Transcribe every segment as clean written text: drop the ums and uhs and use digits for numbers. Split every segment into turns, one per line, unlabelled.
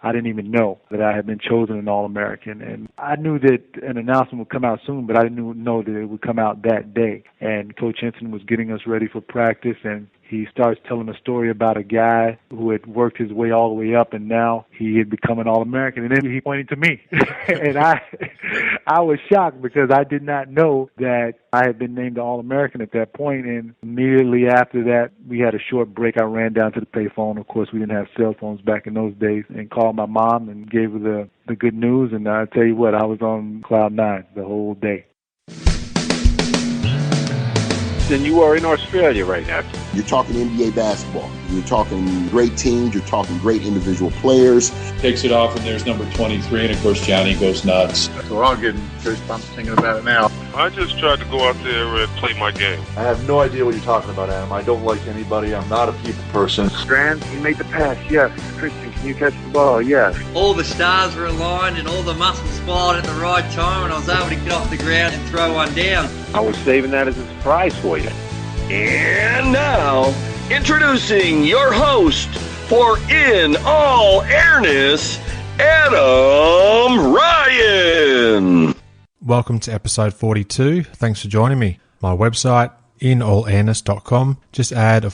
I didn't even know that I had been chosen an All-American. And I knew that an announcement would come out soon, but I didn't know that it would come out that day. And Coach Henson was getting us ready for practice, and he starts telling a story about a guy who had worked his way all the way up, and now he had become an All-American. And then he pointed to me. And I was shocked because I did not know that I had been named an All-American at that point. And immediately after that, we had a short break. I ran down to the payphone. Of course, we didn't have cell phones back in those days, and called my mom and gave her the good news. And I tell you what, I was on cloud nine the whole day.
And you are in Australia right now.
You're talking NBA basketball. You're talking great teams. You're talking great individual players.
Takes it off, and there's number 23, and of course Johnny goes nuts.
So we're all getting goosebumps thinking about it now.
I just tried to go out there and play my game.
I have no idea what you're talking about, Adam. I don't like anybody. I'm not a people person.
Strand, you made the pass, yes. Christian, can you catch the ball? Yes.
All the stars were aligned and all the muscles fired at the right time, and I was able to get off the ground and throw one down.
I was saving that as a surprise for you.
And now, introducing your host for In All Airness, Adam Ryan.
Welcome to episode 42. Thanks for joining me. My website, inallairness.com. Just add a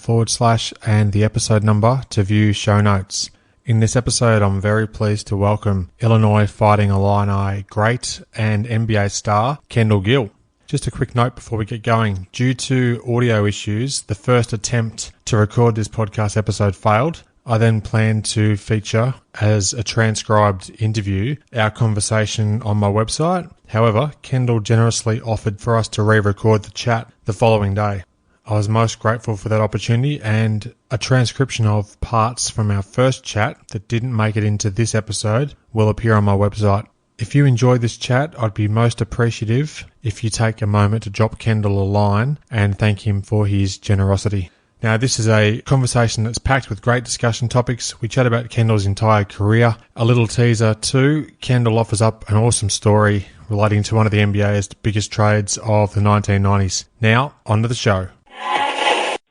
/ and the episode number to view show notes. In this episode, I'm very pleased to welcome Illinois Fighting Illini great and NBA star Kendall Gill. Just a quick note before we get going. Due to audio issues, the first attempt to record this podcast episode failed. I then planned to feature as a transcribed interview our conversation on my website. However, Kendall generously offered for us to re-record the chat the following day. I was most grateful for that opportunity, and a transcription of parts from our first chat that didn't make it into this episode will appear on my website. If you enjoy this chat, I'd be most appreciative if you take a moment to drop Kendall a line and thank him for his generosity. Now, this is a conversation that's packed with great discussion topics. We chat about Kendall's entire career. A little teaser too, Kendall offers up an awesome story relating to one of the NBA's biggest trades of the 1990s. Now, on to the show.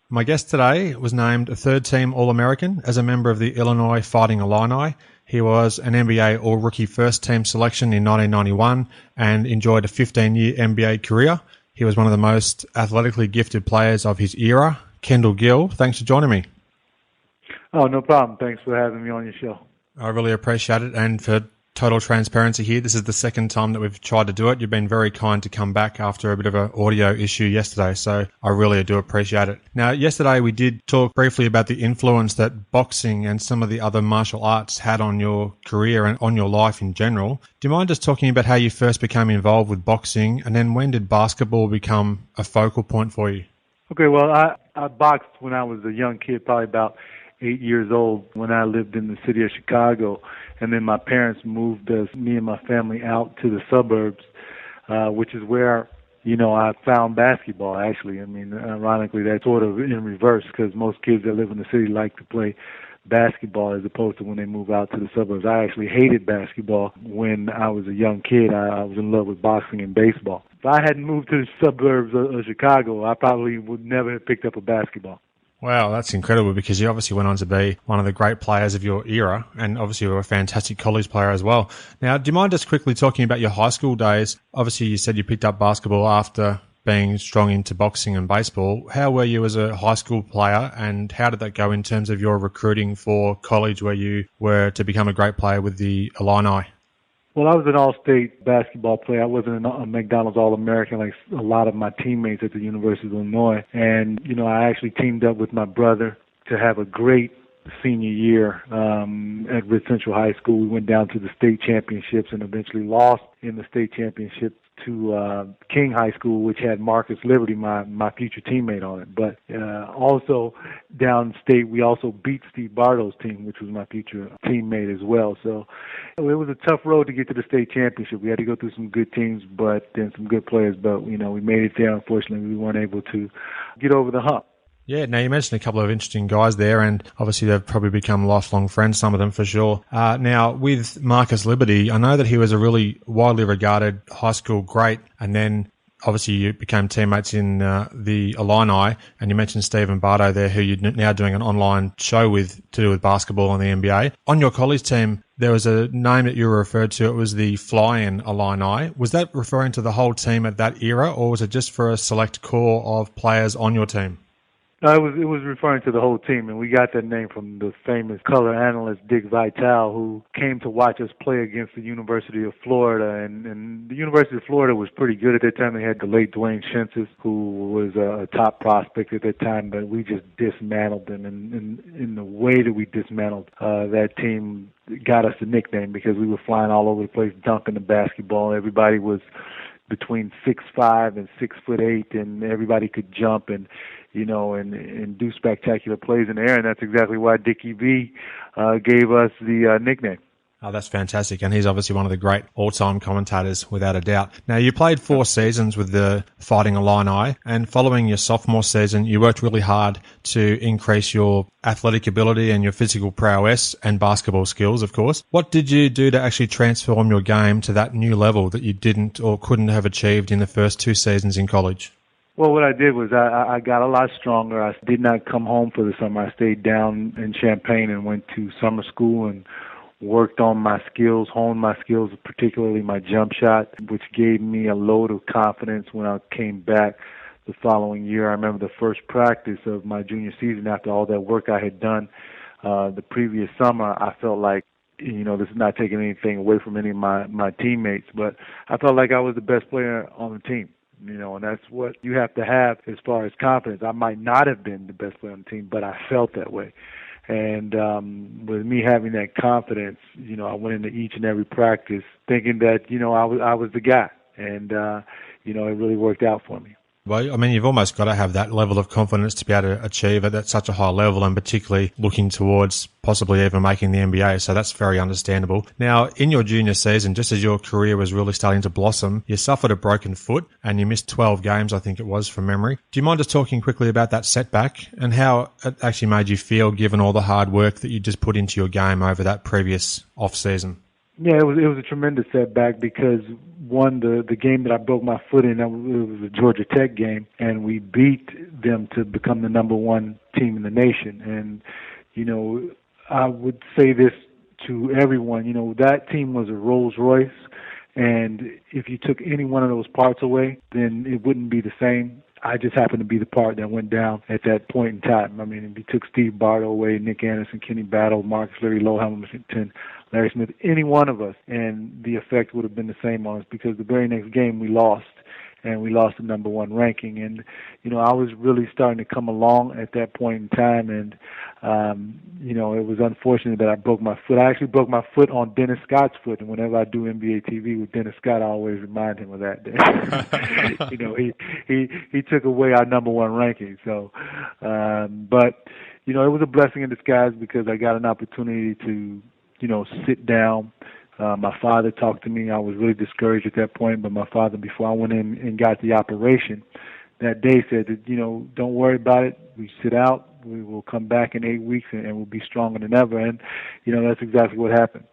My guest today was named a third-team All-American as a member of the Illinois Fighting Illini. He was an NBA All-Rookie First-Team selection in 1991 and enjoyed a 15-year NBA career. He was one of the most athletically gifted players of his era. Kendall Gill, thanks for joining me.
Oh, no problem. Thanks for having me on your show.
I really appreciate it. And for total transparency here, this is the second time that we've tried to do it. You've been very kind to come back after a bit of an audio issue yesterday, so I really do appreciate it. Now, yesterday we did talk briefly about the influence that boxing and some of the other martial arts had on your career and on your life in general. Do you mind just talking about how you first became involved with boxing, and then when did basketball become a focal point for you?
Okay, well, I boxed when I was a young kid, probably about 8 years old, when I lived in the city of Chicago. And then my parents moved me and my family out to the suburbs, which is where, I found basketball, actually. I mean, ironically, that's sort of in reverse, because most kids that live in the city like to play basketball as opposed to when they move out to the suburbs. I actually hated basketball when I was a young kid. I was in love with boxing and baseball. If I hadn't moved to the suburbs of Chicago, I probably would never have picked up a basketball.
Wow, that's incredible, because you obviously went on to be one of the great players of your era, and obviously you were a fantastic college player as well. Now, do you mind just quickly talking about your high school days? Obviously, you said you picked up basketball after being strong into boxing and baseball. How were you as a high school player, and how did that go in terms of your recruiting for college, where you were to become a great player with the Illini?
Well, I was an all-state basketball player. I wasn't a McDonald's All-American like a lot of my teammates at the University of Illinois. And, I actually teamed up with my brother to have a great senior year at Ridge Central High School. We went down to the state championships and eventually lost in the state championship to King High School, which had Marcus Liberty, my future teammate, on it. But also downstate, we also beat Steve Bartow's team, which was my future teammate as well. So it was a tough road to get to the state championship. We had to go through some good teams, and some good players. But we made it there. Unfortunately, we weren't able to get over the hump.
Yeah, now you mentioned a couple of interesting guys there, and obviously they've probably become lifelong friends, some of them for sure. Now, with Marcus Liberty, I know that he was a really widely regarded high school great, and then obviously you became teammates in the Illini, and you mentioned Stephen Bartow there, who you're now doing an online show with to do with basketball and the NBA. On your college team, There was a name that you were referred to. It was the Flying Illini. Was that referring to the whole team at that era, or was it just for a select core of players on your team?
No, it was referring to the whole team, and we got that name from the famous color analyst Dick Vitale, who came to watch us play against the University of Florida, and the University of Florida was pretty good at that time. They had the late Dwayne Shensis, who was a top prospect at that time, but we just dismantled them, and in the way that we dismantled that team got us the nickname because we were flying all over the place, dunking the basketball. Everybody was between 6'5" and 6'8", and everybody could jump and do spectacular plays in the air, and that's exactly why Dickie V gave us the nickname.
Oh, that's fantastic, and he's obviously one of the great all-time commentators, without a doubt. Now, you played 4 seasons with the Fighting Illini, and following your sophomore season, you worked really hard to increase your athletic ability and your physical prowess and basketball skills, of course. What did you do to actually transform your game to that new level that you didn't or couldn't have achieved in the first 2 seasons in college?
Well, what I did was I got a lot stronger. I did not come home for the summer. I stayed down in Champaign and went to summer school and worked on my skills, honed my skills, particularly my jump shot, which gave me a load of confidence when I came back the following year. I remember the first practice of my junior season after all that work I had done the previous summer. I felt like, this is not taking anything away from any of my teammates, but I felt like I was the best player on the team. And that's what you have to have as far as confidence. I might not have been the best player on the team, but I felt that way. And with me having that confidence, I went into each and every practice thinking that, I was the guy. And, it really worked out for me.
Well, I mean, you've almost got to have that level of confidence to be able to achieve it at such a high level, and particularly looking towards possibly even making the NBA. So that's very understandable. Now, in your junior season, just as your career was really starting to blossom, you suffered a broken foot and you missed 12 games, I think it was, from memory. Do you mind just talking quickly about that setback and how it actually made you feel given all the hard work that you just put into your game over that previous off-season?
Yeah, it was a tremendous setback because, one, the game that I broke my foot in, it was a Georgia Tech game, and we beat them to become the number 1 team in the nation. And, I would say this to everyone, that team was a Rolls Royce, and if you took any one of those parts away, then it wouldn't be the same. I just happened to be the part that went down at that point in time. I mean, if you took Steve Bartow away, Nick Anderson, Kenny Battle, Marcus Larry Lowe Hamilton, Larry Smith, any one of us, and the effect would have been the same on us because the very next game we lost, and we lost the number 1 ranking. And, I was really starting to come along at that point in time, and, it was unfortunate that I broke my foot. I actually broke my foot on Dennis Scott's foot, and whenever I do NBA TV with Dennis Scott, I always remind him of that. He took away our number 1 ranking. So, but, it was a blessing in disguise because I got an opportunity to, sit down. My father talked to me. I was really discouraged at that point, but my father, before I went in and got the operation, that day said that, don't worry about it. We sit out. We will come back in 8 weeks and we'll be stronger than ever. And, that's exactly what happened.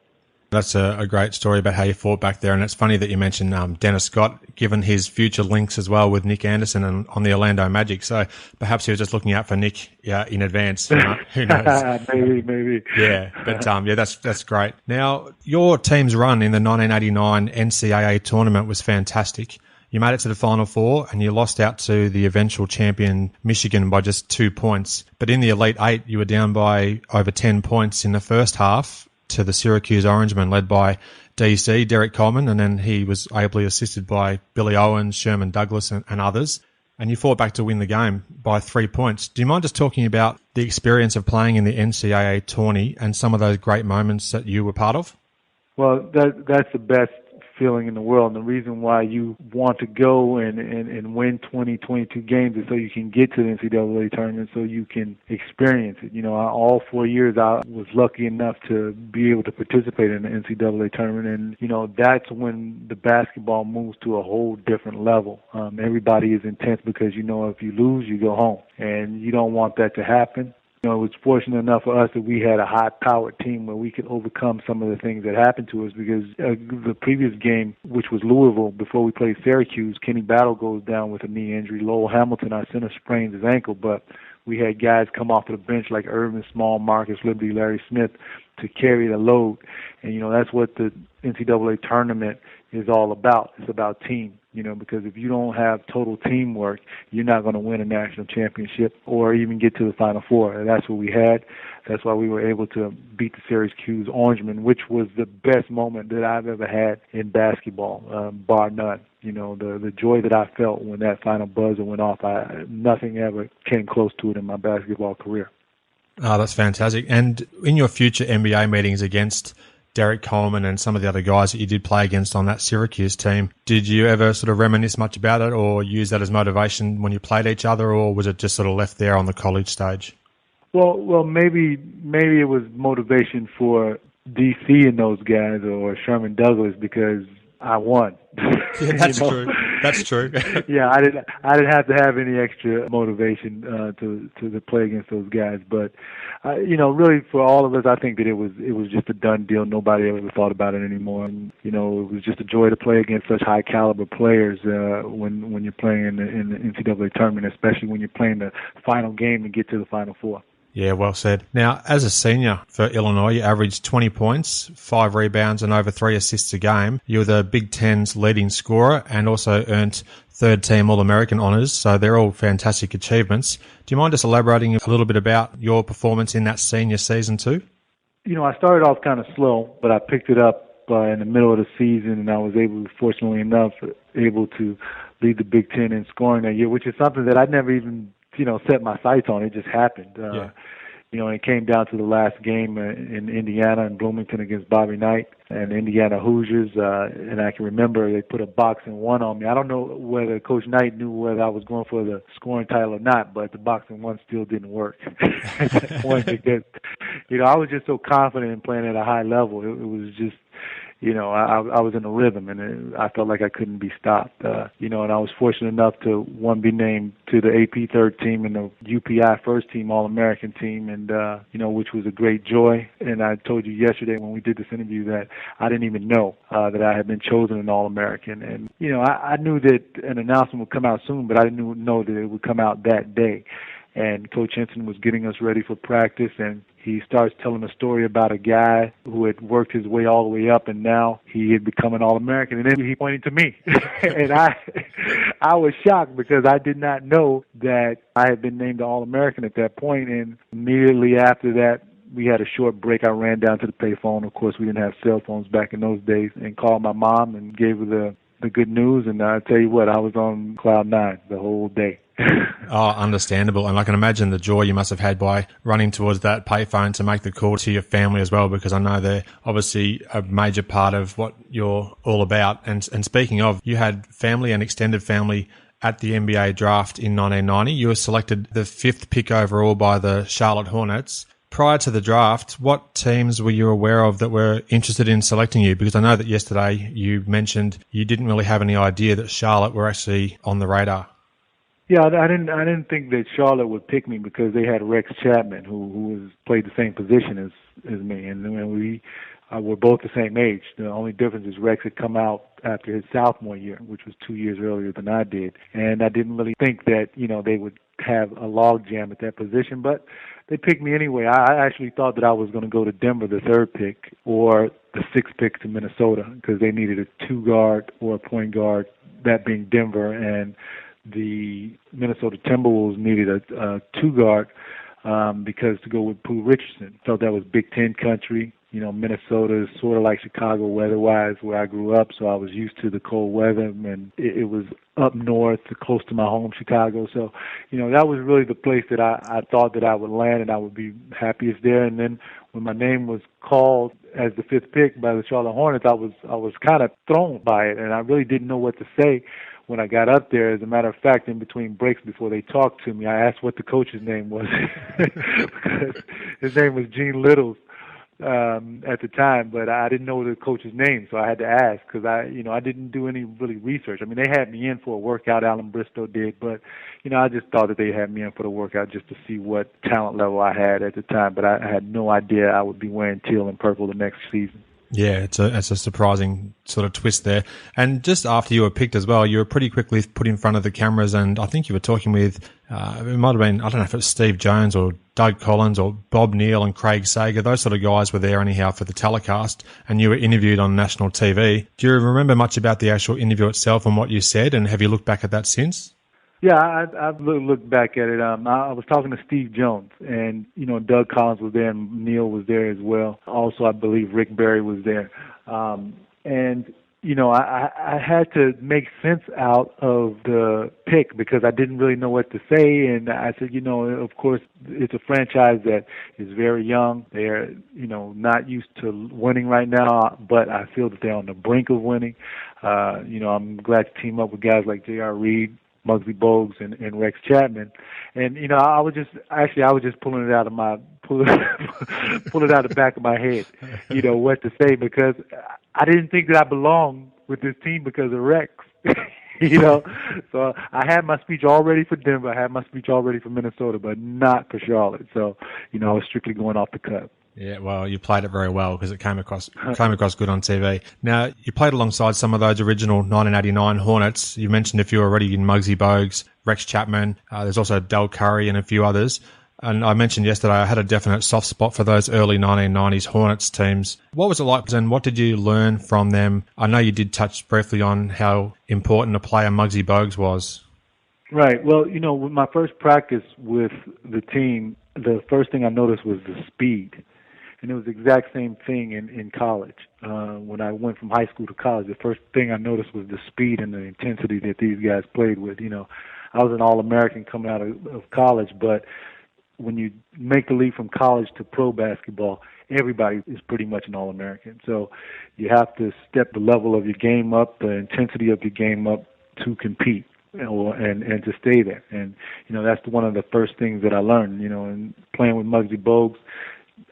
That's a great story about how you fought back there. And it's funny that you mentioned Dennis Scott, given his future links as well with Nick Anderson and on the Orlando Magic. So perhaps he was just looking out for Nick in advance. Who knows?
Maybe.
Yeah, but that's great. Now, your team's run in the 1989 NCAA tournament was fantastic. You made it to the Final Four and you lost out to the eventual champion Michigan by just 2 points. But in the Elite Eight, you were down by over 10 points in the first half to the Syracuse Orangemen, led by DC, Derek Coleman, and then he was ably assisted by Billy Owens, Sherman Douglas, and others. And you fought back to win the game by 3 points. Do you mind just talking about the experience of playing in the NCAA tourney and some of those great moments that you were part of?
Well, that's the best feeling in the world. And the reason why you want to go and win 20, 22 games is so you can get to the NCAA tournament, so you can experience it. All 4 years I was lucky enough to be able to participate in the NCAA tournament. And, that's when the basketball moves to a whole different level. Everybody is intense because, if you lose, you go home. And you don't want that to happen. It was fortunate enough for us that we had a high-powered team where we could overcome some of the things that happened to us because the previous game, which was Louisville, before we played Syracuse, Kenny Battle goes down with a knee injury. Lowell Hamilton, our center, sprains his ankle, but we had guys come off of the bench like Irvin Small, Marcus Liberty, Larry Smith to carry the load. And, that's what the NCAA tournament is all about. It's about team, because if you don't have total teamwork, you're not going to win a national championship or even get to the Final Four. And that's what we had. That's why we were able to beat the Syracuse Orangemen, which was the best moment that I've ever had in basketball, bar none. The joy that I felt when that final buzzer went off, nothing ever came close to it in my basketball career.
Oh, that's fantastic. And in your future NBA meetings against Derek Coleman and some of the other guys that you did play against on that Syracuse team, did you ever sort of reminisce much about it or use that as motivation when you played each other, or was it just sort of left there on the college stage?
Well, maybe it was motivation for DC and those guys or Sherman Douglas because I won.
Yeah, that's true. That's true.
Yeah, I didn't have to have any extra motivation to play against those guys. But really for all of us, I think that it was just a done deal. Nobody ever thought about it anymore. And, it was just a joy to play against such high caliber players when you're playing in the NCAA tournament, especially when you're playing the final game and get to the Final Four.
Yeah, well said. Now, as a senior for Illinois, you averaged 20 points, 5 rebounds and over 3 assists a game. You were the Big Ten's leading scorer and also earned third-team All-American honours, so they're all fantastic achievements. Do you mind just elaborating a little bit about your performance in that senior season too?
I started off kind of slow, but I picked it up in the middle of the season, and I was fortunately enough, able to lead the Big Ten in scoring that year, which is something that I'd never even set my sights on. It just happened. And it came down to the last game in Indiana and Bloomington against Bobby Knight and Indiana Hoosiers. And I can remember they put a boxing one on me. I don't know whether Coach Knight knew whether I was going for the scoring title or not, but the boxing one still didn't work at that point because, I was just so confident in playing at a high level. It was just, I was in a rhythm, and I felt like I couldn't be stopped. And I was fortunate enough to, one, be named to the AP third team and the UPI first team All-American team, and, which was a great joy. And I told you yesterday when we did this interview that I didn't even know that I had been chosen an All-American. And, I knew that an announcement would come out soon, but I didn't know that it would come out that day. And Coach Henson was getting us ready for practice, and he starts telling a story about a guy who had worked his way all the way up, and now he had become an All-American. And then he pointed to me, and I was shocked because I did not know that I had been named an All-American at that point. And immediately after that, we had a short break. I ran down to the payphone. Of course, we didn't have cell phones back in those days, and called my mom and gave her the good news. And I tell you what, I was on cloud nine the whole day.
Oh, understandable. And I can imagine the joy you must have had by running towards that payphone to make the call to your family as well, because I know they're obviously a major part of what you're all about. And speaking of, you had family and extended family at the NBA draft in 1990. You were selected the 5th pick overall by the Charlotte Hornets. Prior to the draft, what teams were you aware of that were interested in selecting you? Because I know that yesterday you mentioned you didn't really have any idea that Charlotte were actually on the radar.
Yeah, I didn't think that Charlotte would pick me because they had Rex Chapman, who played the same position as me, and we were both the same age. The only difference is Rex had come out after his sophomore year, which was 2 years earlier than I did, and I didn't really think that they would have a logjam at that position, but they picked me anyway. I actually thought that I was going to go to Denver, the 3rd pick, or the 6th pick to Minnesota, because they needed a 2-guard or a point guard, that being Denver, and the Minnesota Timberwolves needed a 2-guard because to go with Pooh Richardson. Felt that was Big Ten country. Minnesota is sort of like Chicago weather-wise where I grew up, so I was used to the cold weather, and it was up north, close to my home, Chicago. So, that was really the place that I thought that I would land and I would be happiest there. And then when my name was called as the 5th pick by the Charlotte Hornets, I was kind of thrown by it, and I really didn't know what to say when I got up there. As a matter of fact, in between breaks before they talked to me, I asked what the coach's name was because his name was Gene Littles at the time, but I didn't know the coach's name, so I had to ask because I didn't do any really research. I mean, they had me in for a workout, Alan Bristow did, but I just thought that they had me in for the workout just to see what talent level I had at the time, but I had no idea I would be wearing teal and purple the next season.
Yeah, it's a surprising sort of twist there. And just after you were picked as well, you were pretty quickly put in front of the cameras, and I think you were talking with, it might have been, I don't know if it was Steve Jones or Doug Collins or Bob Neal and Craig Sager. Those sort of guys were there anyhow for the telecast, and you were interviewed on national TV. Do you remember much about the actual interview itself and what you said, and have you looked back at that since?
Yeah, I've looked back at it. I was talking to Steve Jones, and Doug Collins was there, and Neil was there as well. Also, I believe Rick Barry was there, and I had to make sense out of the pick because I didn't really know what to say, and I said, of course, it's a franchise that is very young. They're not used to winning right now, but I feel that they're on the brink of winning. I'm glad to team up with guys like J.R. Reed, Muggsy Bogues, and Rex Chapman, and I was just pulling it out of the back of my head, what to say, because I didn't think that I belonged with this team because of Rex, So I had my speech all ready for Denver, I had my speech all ready for Minnesota, but not for Charlotte. So I was strictly going off the cuff.
Yeah, well, you played it very well because it came across good on TV. Now, you played alongside some of those original 1989 Hornets. You mentioned a few already in Muggsy Bogues, Rex Chapman. There's also Del Curry and a few others. And I mentioned yesterday I had a definite soft spot for those early 1990s Hornets teams. What was it like, and what did you learn from them? I know you did touch briefly on how important a player Muggsy Bogues was.
Right. Well, with my first practice with the team, the first thing I noticed was the speed. And it was the exact same thing in college. When I went from high school to college, the first thing I noticed was the speed and the intensity that these guys played with. I was an All-American coming out of college, but when you make the leap from college to pro basketball, everybody is pretty much an All-American. So you have to step the level of your game up, the intensity of your game up to compete and to stay there. And, that's one of the first things that I learned, in playing with Muggsy Bogues.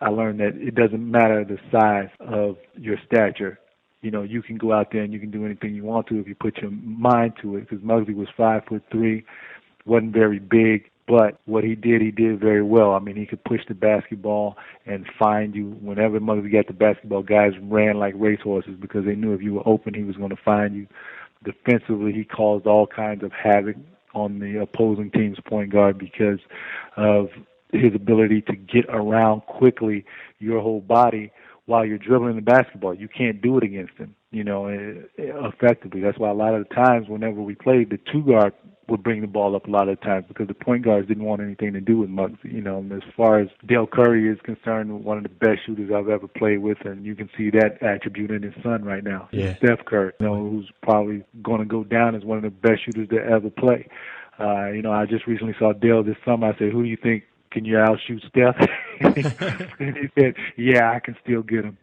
I learned that it doesn't matter the size of your stature. You can go out there and you can do anything you want to if you put your mind to it, because Muggsy was 5'3", wasn't very big, but what he did very well. I mean, he could push the basketball and find you. Whenever Muggsy got the basketball, guys ran like racehorses because they knew if you were open, he was going to find you. Defensively, he caused all kinds of havoc on the opposing team's point guard because of his ability to get around quickly your whole body while you're dribbling the basketball. You can't do it against him, effectively. That's why a lot of the times whenever we played, the two guard would bring the ball up a lot of the times because the point guards didn't want anything to do with Muggsy. As far as Del Curry is concerned, one of the best shooters I've ever played with, and you can see that attribute in his son right now.
Yeah.
Steph Curry, who's probably going to go down as one of the best shooters to ever play. I just recently saw Del this summer. I said, who do you think, can you outshoot Steph? And he said, yeah, I can still get him.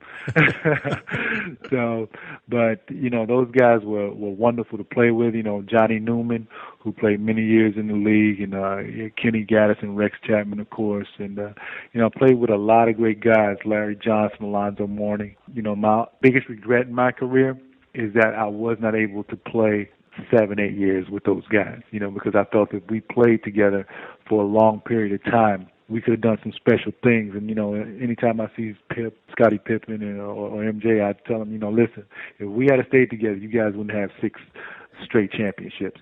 So, but, those guys were wonderful to play with. Johnny Newman, who played many years in the league, and Kenny Gaddis and Rex Chapman, of course. And, I played with a lot of great guys, Larry Johnson, Alonzo Mourning. My biggest regret in my career is that I was not able to play 7-8 years with those guys, because I felt that we played together for a long period of time, we could have done some special things. And, anytime I see Scottie Pippen or MJ, I tell them, listen, if we had stayed together, you guys wouldn't have 6 straight championships.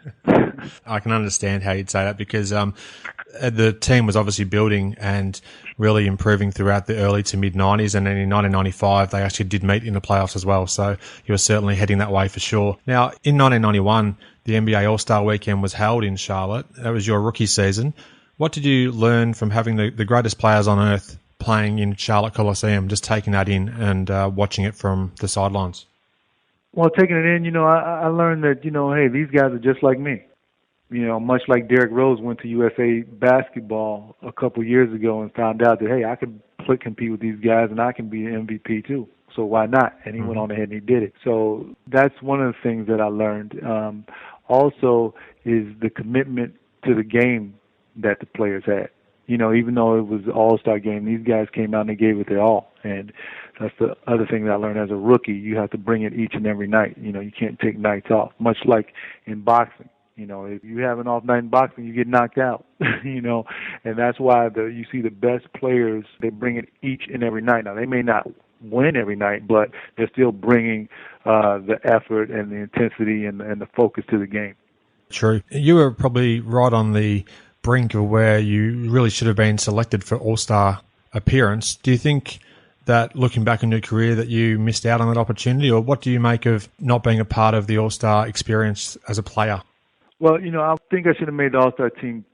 I can understand how you'd say that because the team was obviously building and really improving throughout the early to mid-90s, and then in 1995 they actually did meet in the playoffs as well, so you were certainly heading that way for sure. Now, in 1991, the NBA All-Star Weekend was held in Charlotte. That was your rookie season. What did you learn from having the greatest players on earth playing in Charlotte Coliseum, just taking that in and watching it from the sidelines?
Well, taking it in, I learned that, hey, these guys are just like me. Much like Derrick Rose went to USA Basketball a couple years ago and found out that, hey, I could compete with these guys and I can be an MVP too. So why not? And he went on ahead and he did it. So that's one of the things that I learned. Also is the commitment to the game that the players had. Even though it was an all-star game, these guys came out and they gave it their all. And that's the other thing that I learned as a rookie. You have to bring it each and every night. You can't take nights off, much like in boxing. If you have an off night in boxing, you get knocked out, and that's why you see the best players, they bring it each and every night. Now, they may not win every night, but they're still bringing the effort and the intensity and the focus to the game.
True. You were probably right on the brink of where you really should have been selected for All-Star appearance. Do you think that looking back on your career that you missed out on that opportunity, or what do you make of not being a part of the All-Star experience as a player?
Well, I think I should have made the All-Star team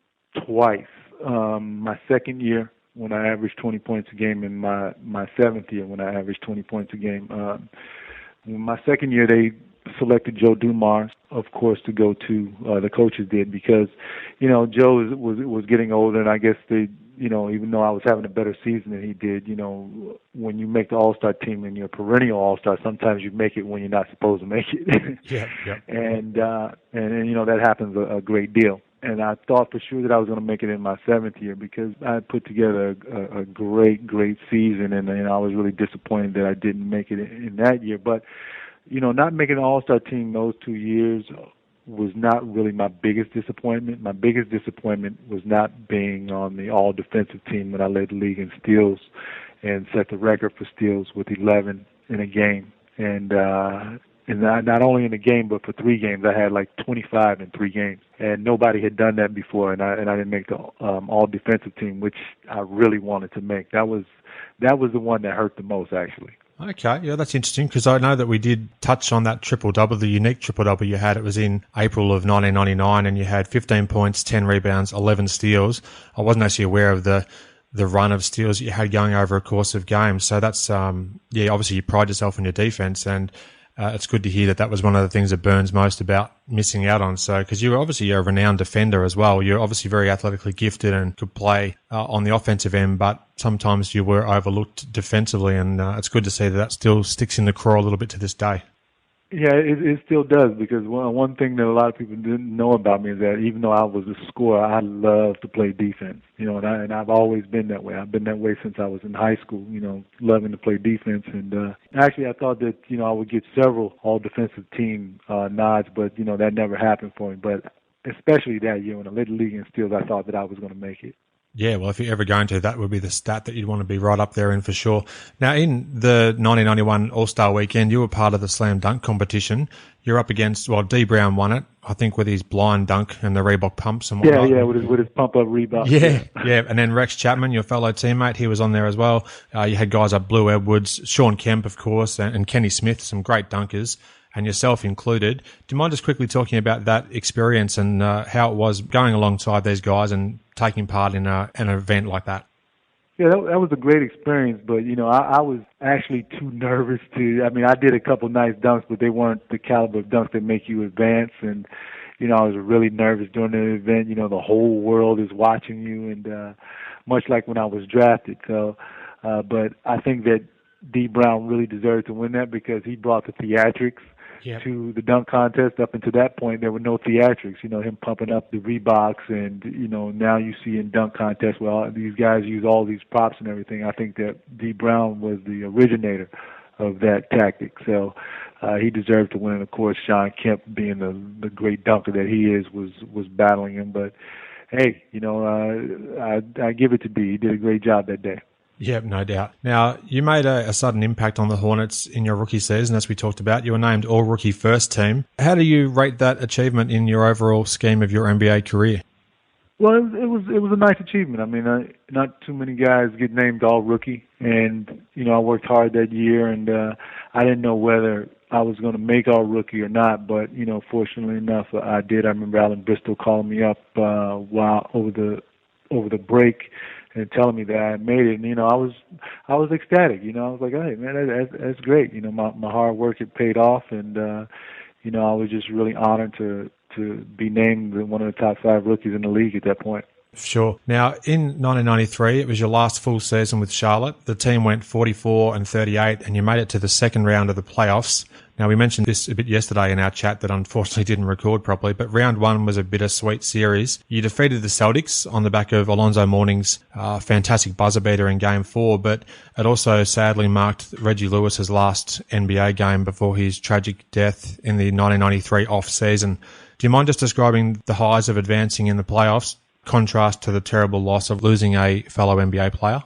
twice. My second year when I averaged 20 points a game, and my seventh year when I averaged 20 points a game. My second year, they selected Joe Dumars, of course, to go to. The coaches did, because, Joe was getting older, and I guess they, even though I was having a better season than he did, when you make the All-Star team and you're a perennial All-Star, sometimes you make it when you're not supposed to make it.
Yeah.
And that happens a great deal. And I thought for sure that I was going to make it in my seventh year, because I had put together a great season, and I was really disappointed that I didn't make it in that year. But, not making the All-Star team those 2 years was not really my biggest disappointment. My biggest disappointment was not being on the all-defensive team when I led the league in steals and set the record for steals with 11 in a game. And not only in a game, but for 3 games, I had like 25 in 3 games, and nobody had done that before. And I didn't make the all-defensive team, which I really wanted to make. That was the one that hurt the most, actually.
Okay, yeah, that's interesting, because I know that we did touch on that triple-double, the unique triple-double you had. It was in April of 1999, and you had 15 points, 10 rebounds, 11 steals. I wasn't actually aware of the run of steals that you had going over a course of games. So that's, obviously you pride yourself on your defense, and it's good to hear that was one of the things that burns most about missing out on. So, because you're obviously a renowned defender as well. You're obviously very athletically gifted and could play on the offensive end, but sometimes you were overlooked defensively, and it's good to see that still sticks in the craw a little bit to this day.
Yeah, it still does, because one thing that a lot of people didn't know about me is that even though I was a scorer, I love to play defense. And I've always been that way. I've been that way since I was in high school. Loving to play defense. And actually, I thought that I would get several all-defensive team nods, but that never happened for me. But especially that year when I led the league in steals, I thought that I was going to make it. Yeah,
well, if you're ever going to, that would be the stat that you'd want to be right up there in for sure. Now, in the 1991 All-Star Weekend, you were part of the slam dunk competition. You're up against, D. Brown won it, I think, with his blind dunk and the Reebok pumps and whatnot.
Yeah, with his pump-up Reebok.
Yeah. And then Rex Chapman, your fellow teammate, he was on there as well. You had guys like Blue Edwards, Sean Kemp, of course, and Kenny Smith, some great dunkers, and yourself included. Do you mind just quickly talking about that experience and how it was going alongside these guys and taking part in an event like that?
Yeah, that was a great experience, but, I was actually too nervous I did a couple nice dunks, but they weren't the caliber of dunks that make you advance, and, I was really nervous during the event. The whole world is watching you, and much like when I was drafted. So, but I think that D. Brown really deserved to win that, because he brought the theatrics to the dunk contest. Up until that point, there were no theatrics. Him pumping up the Reeboks, and now you see in dunk contests, these guys use all these props and everything. I think that D. Brown was the originator of that tactic, so he deserved to win. And of course, Sean Kemp, being the great dunker that he is, was battling him. But hey, I give it to D. He did a great job that day.
Yeah, no doubt. Now, you made a sudden impact on the Hornets in your rookie season, as we talked about. You were named All-Rookie First Team. How do you rate that achievement in your overall scheme of your NBA career?
Well, it was a nice achievement. Not too many guys get named All-Rookie, and I worked hard that year, and I didn't know whether I was going to make All-Rookie or not, but fortunately enough, I did. I remember Alan Bristol calling me up while over the break and telling me that I had made it, and I was ecstatic. I was like, hey man, that's great. My hard work had paid off, and I was just really honored to be named one of the top 5 rookies in the league at that point.
Sure. Now, in 1993, it was your last full season with Charlotte. The team went 44-38, and you made it to the second round of the playoffs. Now, we mentioned this a bit yesterday in our chat that unfortunately didn't record properly, but round 1 was a bittersweet series. You defeated the Celtics on the back of Alonzo Mourning's fantastic buzzer beater in Game 4, but it also sadly marked Reggie Lewis's last NBA game before his tragic death in the 1993 off-season. Do you mind just describing the highs of advancing in the playoffs, contrast to the terrible loss of losing a fellow NBA player?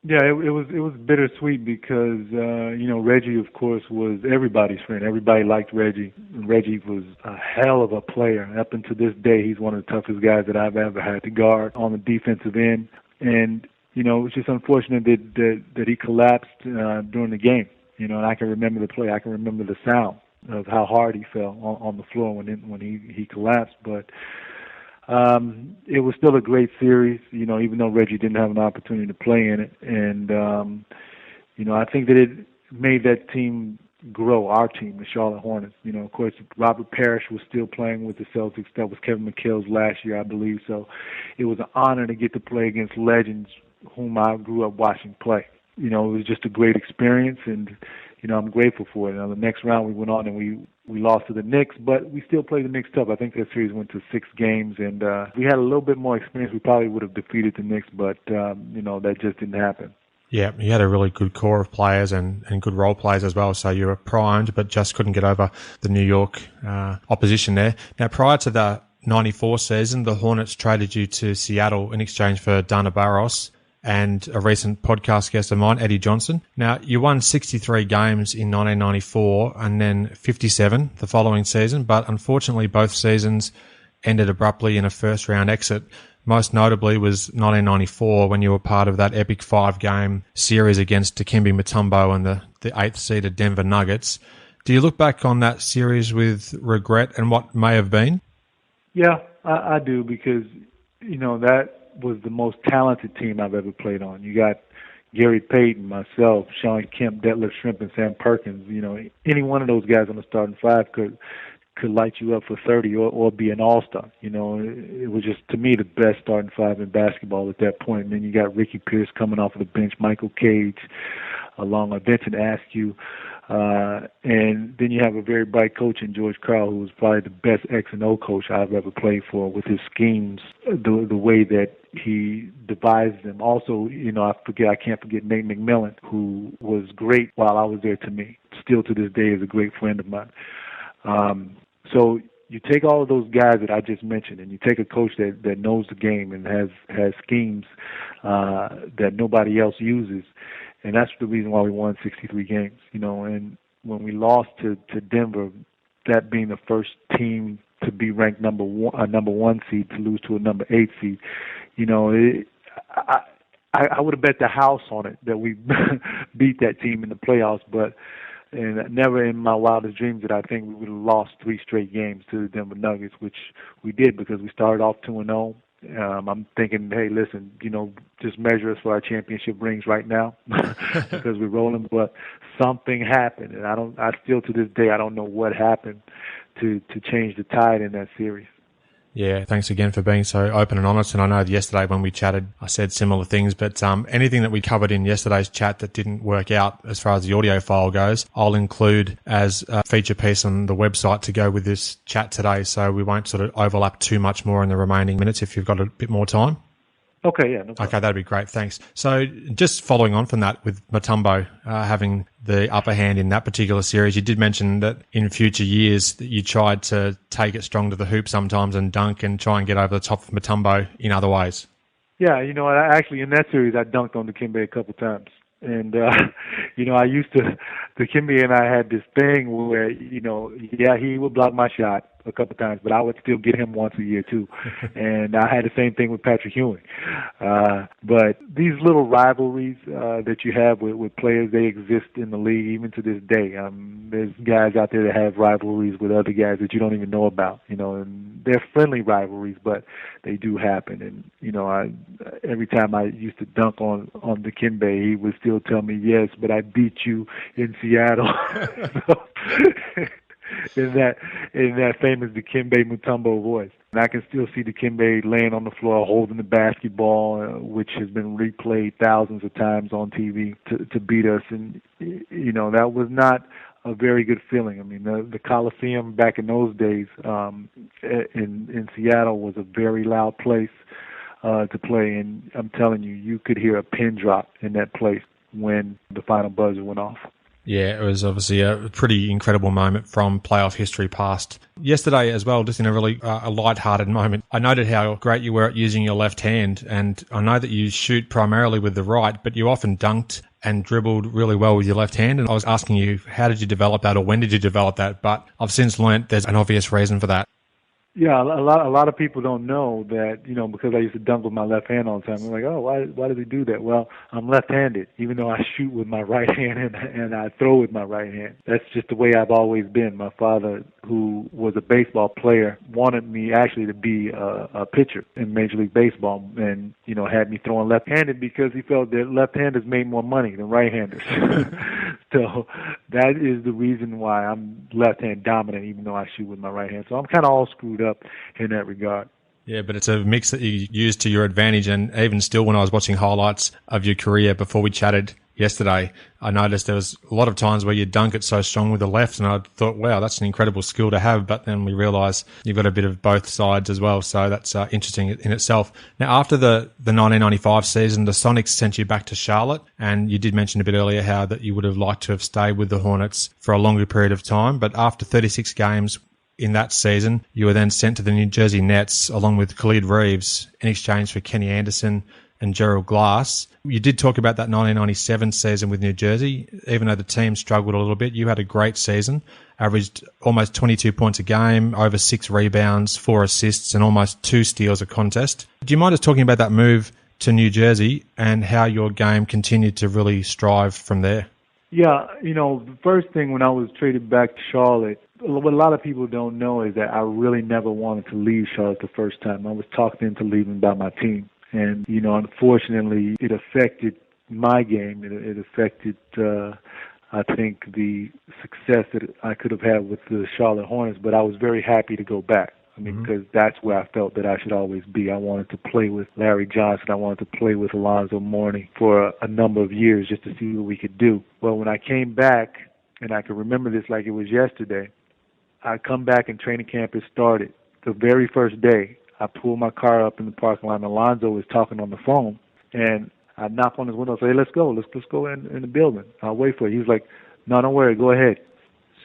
Yeah, it was bittersweet because Reggie, of course, was everybody's friend. Everybody liked Reggie. Reggie was a hell of a player. Up until this day, he's one of the toughest guys that I've ever had to guard on the defensive end. And it was just unfortunate that he collapsed during the game. And I can remember the play. I can remember the sound of how hard he fell on the floor when he collapsed. But it was still a great series, even though Reggie didn't have an opportunity to play in it. And, I think that it made that team grow, our team, the Charlotte Hornets. Of course, Robert Parrish was still playing with the Celtics. That was Kevin McHale's last year, I believe. So it was an honor to get to play against legends whom I grew up watching play. It was just a great experience, and, I'm grateful for it. Now, the next round we went on and we lost to the Knicks, but we still played the Knicks tough. I think that series went to 6 games, and if we had a little bit more experience, we probably would have defeated the Knicks, but, that just didn't happen.
Yeah, you had a really good core of players and good role players as well, so you were primed, but just couldn't get over the New York opposition there. Now, prior to the 94 season, the Hornets traded you to Seattle in exchange for Dana Barros and a recent podcast guest of mine, Eddie Johnson. Now, you won 63 games in 1994 and then 57 the following season, but unfortunately both seasons ended abruptly in a first-round exit. Most notably was 1994 when you were part of that epic 5-game series against Dikembe Mutombo and the 8th-seeded Denver Nuggets. Do you look back on that series with regret and what may have been?
Yeah, I do, because, that was the most talented team I've ever played on. You got Gary Payton, myself, Sean Kemp, Detlef Schrempf, and Sam Perkins. Any one of those guys on the starting 5 could light you up for 30 or be an all-star. It was just, to me, the best starting 5 in basketball at that point. And then you got Ricky Pierce coming off of the bench, Michael Cage, along with Vincent Askew. And then you have a very bright coach in George Karl, who was probably the best X and O coach I've ever played for, with his schemes, the way that he devised them. Also, I can't forget Nate McMillan, who was great while I was there to me. Still to this day is a great friend of mine. So you take all of those guys that I just mentioned, and you take a coach that knows the game and has schemes that nobody else uses, and that's the reason why we won 63 games. And when we lost to Denver, that being the first team to be ranked number 1 seed, to lose to a number 8 seed, I would have bet the house on it that we beat that team in the playoffs, and never in my wildest dreams did I think we would have lost 3 straight games to the Denver Nuggets, which we did, because we started off 2-0. I'm thinking, hey, listen, just measure us for our championship rings right now because we're rolling. But something happened, and I still to this day I don't know what happened to change the tide in that series.
Yeah, thanks again for being so open and honest. And I know yesterday when we chatted, I said similar things, but anything that we covered in yesterday's chat that didn't work out as far as the audio file goes, I'll include as a feature piece on the website to go with this chat today, so we won't sort of overlap too much more in the remaining minutes if you've got a bit more time.
Okay, yeah. No problem.
Okay, that'd be great. Thanks. So just following on from that, with Mutombo having the upper hand in that particular series, you did mention that in future years that you tried to take it strong to the hoop sometimes and dunk and try and get over the top of Mutombo in other ways.
Yeah, actually in that series I dunked on Dikembe a couple times. And, I used to, Dikembe and I had this thing where, he would block my shot a couple times, but I would still get him once a year too. And I had the same thing with Patrick Ewing. But these little rivalries that you have with players, they exist in the league even to this day. There's guys out there that have rivalries with other guys that you don't even know about, and they're friendly rivalries, but they do happen. And, every time I used to dunk on Dikembe, he would still tell me, yes, but I beat you in Seattle. in that famous Dikembe Mutombo voice. And I can still see Dikembe laying on the floor holding the basketball, which has been replayed thousands of times on TV to beat us. And, that was not a very good feeling. I mean, the Coliseum back in those days in Seattle was a very loud place to play. And I'm telling you, you could hear a pin drop in that place when the final buzzer went off.
Yeah, it was obviously a pretty incredible moment from playoff history past. Yesterday as well, just in a really a light-hearted moment, I noted how great you were at using your left hand, and I know that you shoot primarily with the right, but you often dunked and dribbled really well with your left hand, and I was asking you, how did you develop that, or when did you develop that? But I've since learnt there's an obvious reason for that.
Yeah, a lot of people don't know that, because I used to dunk with my left hand all the time. I'm like, oh, why does he do that? Well, I'm left-handed, even though I shoot with my right hand and I throw with my right hand. That's just the way I've always been. My father, who was a baseball player, wanted me actually to be a pitcher in Major League Baseball, and had me throwing left-handed because he felt that left-handers made more money than right-handers. So that is the reason why I'm left-hand dominant, even though I shoot with my right hand. So I'm kind of all screwed up in that regard.
Yeah, but it's a mix that you use to your advantage. And even still, when I was watching highlights of your career before we chatted yesterday, I noticed there was a lot of times where you dunk it so strong with the left, and I thought, wow, that's an incredible skill to have. But then we realised you've got a bit of both sides as well, so that's interesting in itself. Now, after the 1995 season, the Sonics sent you back to Charlotte, and you did mention a bit earlier how that you would have liked to have stayed with the Hornets for a longer period of time. But after 36 games in that season, you were then sent to the New Jersey Nets along with Khalid Reeves in exchange for Kenny Anderson and Gerald Glass. You did talk about that 1997 season with New Jersey. Even though the team struggled a little bit, you had a great season, averaged almost 22 points a game, over 6 rebounds, 4 assists, and almost 2 steals a contest. Do you mind us talking about that move to New Jersey and how your game continued to really strive from there?
Yeah, the first thing when I was traded back to Charlotte, what a lot of people don't know is that I really never wanted to leave Charlotte the first time. I was talked into leaving by my team. And, unfortunately, it affected my game. It affected, I think, the success that I could have had with the Charlotte Hornets. But I was very happy to go back. Because that's where I felt that I should always be. I wanted to play with Larry Johnson. I wanted to play with Alonzo Mourning for a number of years just to see what we could do. Well, when I came back, and I can remember this like it was yesterday, I come back and training camp had started. The very first day, I pulled my car up in the parking lot, and Alonzo was talking on the phone, and I knock on his window and say, hey, let's go in the building. I'll wait for you. He was like, no, don't worry, go ahead.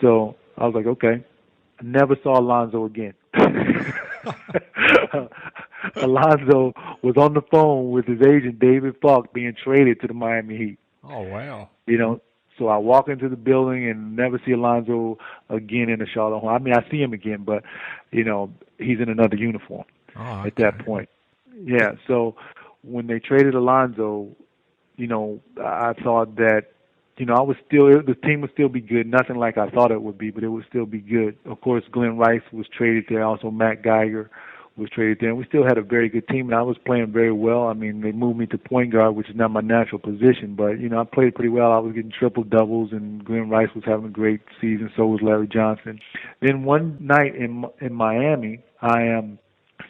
So I was like, okay. I never saw Alonzo again. Alonzo was on the phone with his agent, David Falk, being traded to the Miami Heat.
Oh, wow.
So I walk into the building and never see Alonzo again in the Charlotte Hornets. I see him again, but, he's in another uniform at that point. Yeah, so when they traded Alonzo, I thought that, the team would still be good. Nothing like I thought it would be, but it would still be good. Of course, Glenn Rice was traded there. Also, Matt Geiger was traded there. And we still had a very good team, and I was playing very well. They moved me to point guard, which is not my natural position, but, I played pretty well. I was getting triple-doubles, and Glenn Rice was having a great season. So was Larry Johnson. Then one night in Miami, I am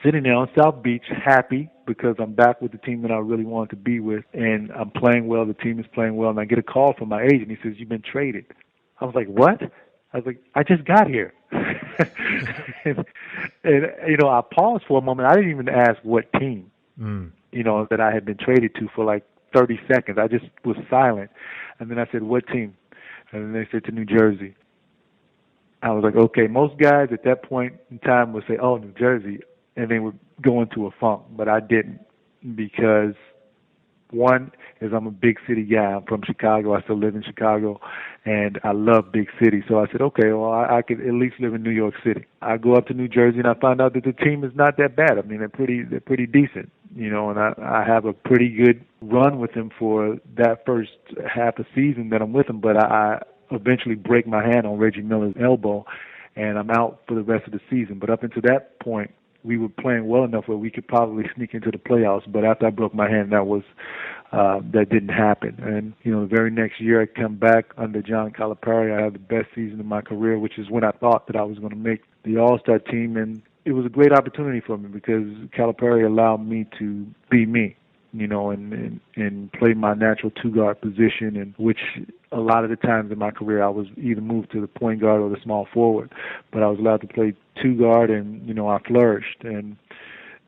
sitting there on South Beach, happy because I'm back with the team that I really wanted to be with, and I'm playing well. The team is playing well, and I get a call from my agent. He says, you've been traded. I was like, what? I was like, I just got here. and I paused for a moment. I didn't even ask what team, that I had been traded to for like 30 seconds. I just was silent. And then I said, what team? And then they said, to New Jersey. I was like, okay. Most guys at that point in time would say, oh, New Jersey, and they would go into a funk, but I didn't, because one is I'm a big city guy. I'm from Chicago. I still live in Chicago, and I love big cities. So I said, okay, well, I could at least live in New York City. I go up to New Jersey, and I find out that the team is not that bad. They're pretty decent, and I have a pretty good run with them for that first half a season that I'm with them, but I eventually break my hand on Reggie Miller's elbow, and I'm out for the rest of the season. But up until that point, we were playing well enough where we could probably sneak into the playoffs. But after I broke my hand, that didn't happen. And, the very next year I come back under John Calipari. I had the best season of my career, which is when I thought that I was going to make the All-Star team. And it was a great opportunity for me because Calipari allowed me to be me, and play my natural two-guard position, and which a lot of the times in my career I was either moved to the point guard or the small forward, but I was allowed to play two-guard, and, I flourished. And,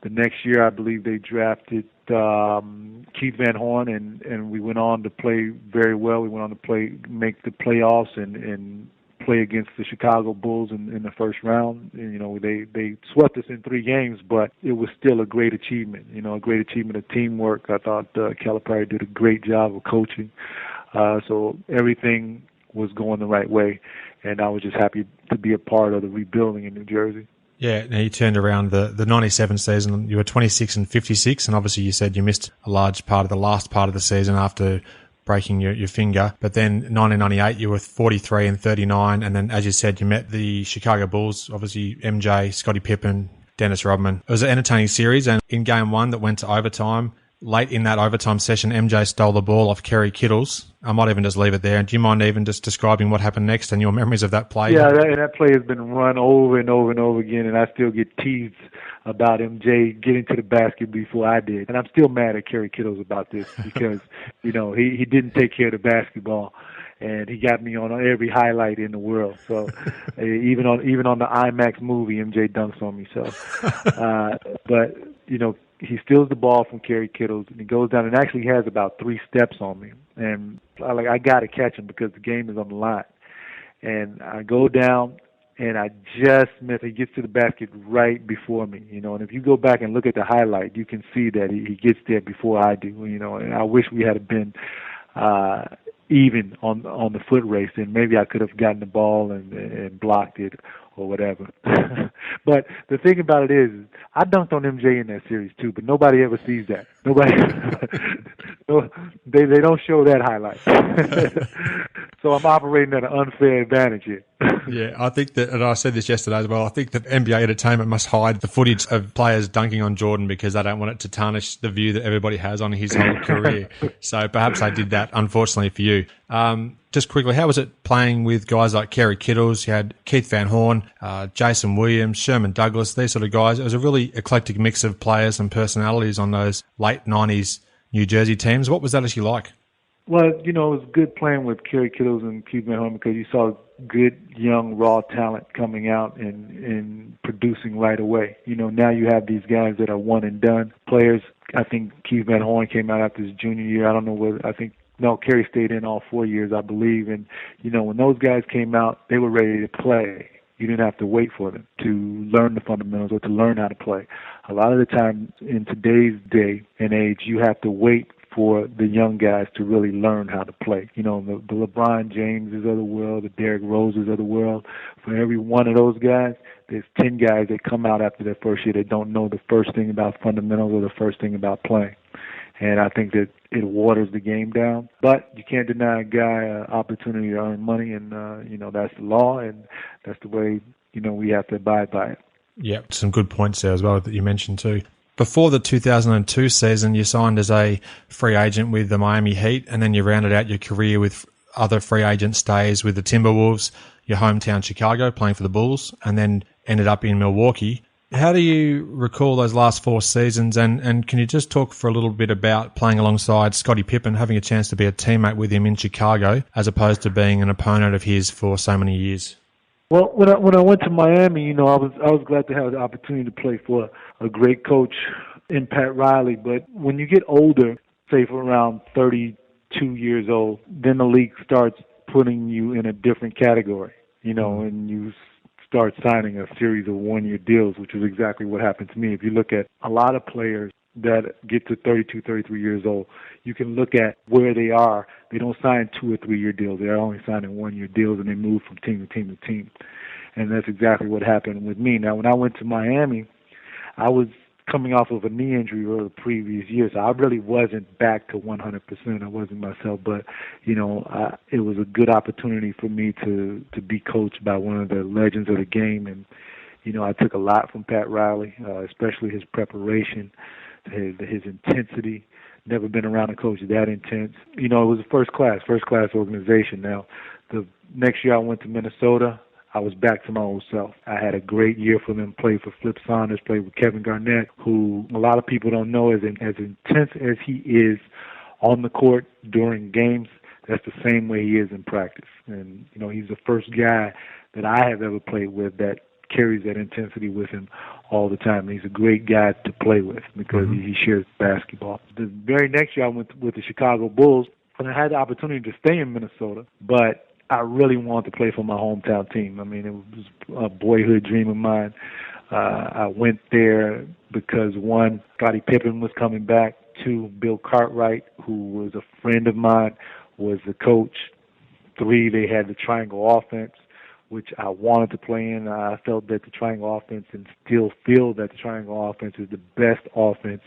the next year, I believe they drafted Keith Van Horn, and we went on to play very well. We went on to make the playoffs and play against the Chicago Bulls in the first round. And, they swept us in 3 games, but it was still a great achievement. A great achievement of teamwork. I thought Calipari did a great job of coaching. So everything was going the right way, and I was just happy to be a part of the rebuilding in New Jersey.
Yeah, now you turned around the 97 season. You were 26 and 56, and obviously you said you missed a large part of the last part of the season after breaking your finger. But then 1998, you were 43 and 39, and then, as you said, you met the Chicago Bulls, obviously MJ, Scottie Pippen, Dennis Rodman. It was an entertaining series, and in Game 1 that went to overtime, late in that overtime session, MJ stole the ball off Kerry Kittles. I might even just leave it there. Do you mind even just describing what happened next and your memories of that play?
Yeah, that play has been run over and over and over again, and I still get teased about MJ getting to the basket before I did. And I'm still mad at Kerry Kittles about this because, he didn't take care of the basketball. And he got me on every highlight in the world. So even on the IMAX movie, MJ dunks on me. So, but he steals the ball from Kerry Kittles, and he goes down and actually has about 3 steps on me. And I got to catch him because the game is on the line. And I go down, and I just miss. He gets to the basket right before me, And if you go back and look at the highlight, you can see that he gets there before I do, And I wish we had been even on the foot race, and maybe I could have gotten the ball and blocked it or whatever. But the thing about it is, I dunked on MJ in that series too, but nobody ever sees that. Nobody, they don't show that highlight. So I'm operating at an unfair advantage here.
Yeah, I think that, and I said this yesterday as well, I think that NBA Entertainment must hide the footage of players dunking on Jordan because they don't want it to tarnish the view that everybody has on his whole career. So perhaps they did that, unfortunately for you. Just quickly, how was it playing with guys like Kerry Kittles? You had Keith Van Horn, Jason Williams, Sherman Douglas, these sort of guys. It was a really eclectic mix of players and personalities on those late 90s New Jersey teams. What was that actually like?
Well, it was good playing with Kerry Kittles and Keith Van Horn because you saw good, young, raw talent coming out and producing right away. Now you have these guys that are one and done players. I think Keith Van Horn came out after his junior year. I don't know whether, Kerry stayed in all 4 years, I believe. And, when those guys came out, they were ready to play. You didn't have to wait for them to learn the fundamentals or to learn how to play. A lot of the time in today's day and age, you have to wait for the young guys to really learn how to play. The LeBron Jameses of the world, the Derrick Roses of the world. For every one of those guys, there's 10 guys that come out after their first year that don't know the first thing about fundamentals or the first thing about playing. And I think that it waters the game down. But you can't deny a guy an opportunity to earn money, and, that's the law, and that's the way, we have to abide by it.
Yeah, some good points there as well that you mentioned too. Before the 2002 season, you signed as a free agent with the Miami Heat, and then you rounded out your career with other free agent stays with the Timberwolves, your hometown Chicago, playing for the Bulls, and then ended up in Milwaukee. How do you recall those last 4 seasons, and can you just talk for a little bit about playing alongside Scottie Pippen, having a chance to be a teammate with him in Chicago, as opposed to being an opponent of his for so many years?
Well, when I went to Miami, I was glad to have the opportunity to play for a great coach in Pat Riley. But when you get older, say for around 32 years old, then the league starts putting you in a different category, and you start signing a series of one-year deals, which is exactly what happened to me. If you look at a lot of players that get to 32, 33 years old, you can look at where they are. They don't sign 2 or 3 year deals. They're only signing 1 year deals, and they move from team to team to team. And that's exactly what happened with me. Now, when I went to Miami, I was coming off of a knee injury over the previous year, so I really wasn't back to 100%. I wasn't myself, but, it was a good opportunity for me to be coached by one of the legends of the game. And, I took a lot from Pat Riley, especially his preparation, his intensity. Never been around a coach that intense. It was a first class organization. Now, the next year I went to Minnesota, I was back to my old self. I had a great year for them, played for Flip Saunders, played with Kevin Garnett, who a lot of people don't know as intense as he is on the court during games. That's the same way he is in practice. And, he's the first guy that I have ever played with that carries that intensity with him all the time. And he's a great guy to play with because he shares basketball. The very next year I went with the Chicago Bulls, and I had the opportunity to stay in Minnesota, but I really wanted to play for my hometown team. I mean, it was a boyhood dream of mine. I went there because, one, Scottie Pippen was coming back. Two, Bill Cartwright, who was a friend of mine, was the coach. Three, they had the triangle offense, which I wanted to play in. I felt that the triangle offense, and still feel that the triangle offense is the best offense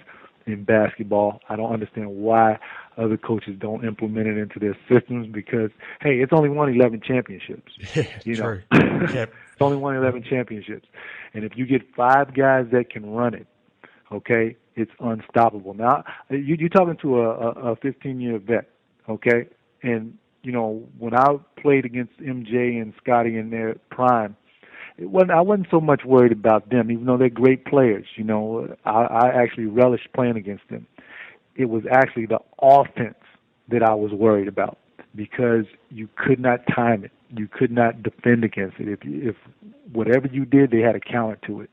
in basketball. I don't understand why other coaches don't implement it into their systems because, hey, it's only won 11 championships.
Yeah, true.
Yep. It's only won 11 championships. And if you get 5 guys that can run it, okay, it's unstoppable. Now, you're talking to a 15-year vet, okay? And, you know, when I played against MJ and Scottie in their prime, I wasn't so much worried about them, even though they're great players. You know, I actually relished playing against them. It was actually the offense that I was worried about because you could not time it. You could not defend against it. If whatever you did, they had a counter to it.